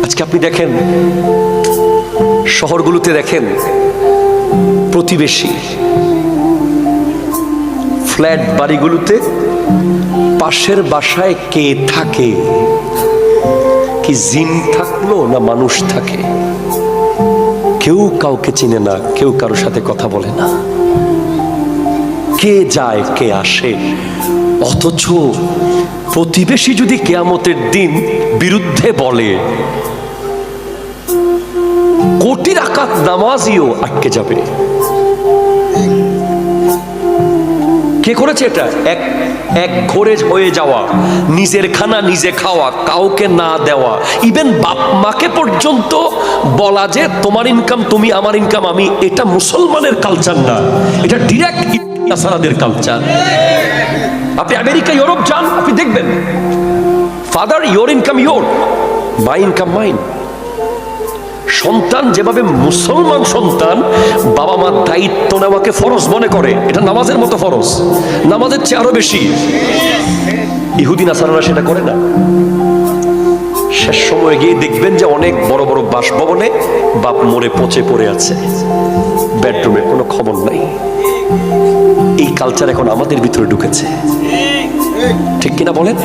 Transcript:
আজকে আপনি দেখেন শহরগুলোতে, দেখেন প্রতিবেশী ফ্ল্যাট বাড়িগুলোতে পাশের বাসায় কে থাকে, কি জিন থাকলো না মানুষ থাকে, কেউ কাউকে চিনে না, কেউ কারোর সাথে কথা বলে না, কে যায় কে আসে। অথচ প্রতিবেশী যদি কিয়ামতের দিন বিরুদ্ধে বলে, কোটি রাকাত নামাজিও আটকে যাবে। কে করেছে এটা? এক ঘরে হয়ে যাওয়া, নিজের খানা নিজে খাওয়া, কাউকে না দেওয়া, ইভেন বাপ মাকে পর্যন্ত বলা যে তোমার ইনকাম তুমি, আমার ইনকাম আমি। এটা মুসলমানের কালচার না, এটা ডিরেক্ট নাসারাদের কালচার। আপনি আমেরিকা ইউরোপ যান, আপনি দেখবেন father your income your, my income mine. সন্তান যেভাবে মুসলমান সন্তান বাবা মার দায়িত্ব নেওয়াকে ফরজ মনে করে, এটা নামাজের মতো ফরজ, নামাজের চেয়ে আরো বেশি। ইহুদি নাসারারা সেটা করে না। শেষ সময়ে গিয়ে দেখবেন যে অনেক বড় বড় বাসভবনে বাপ মরে পচে পড়ে আছে, বেডরুমে কোনো খবর নাই। এই কালচার এখন আমাদের ভিতরে ঢুকেছে, ঠিক কিনা বলেন?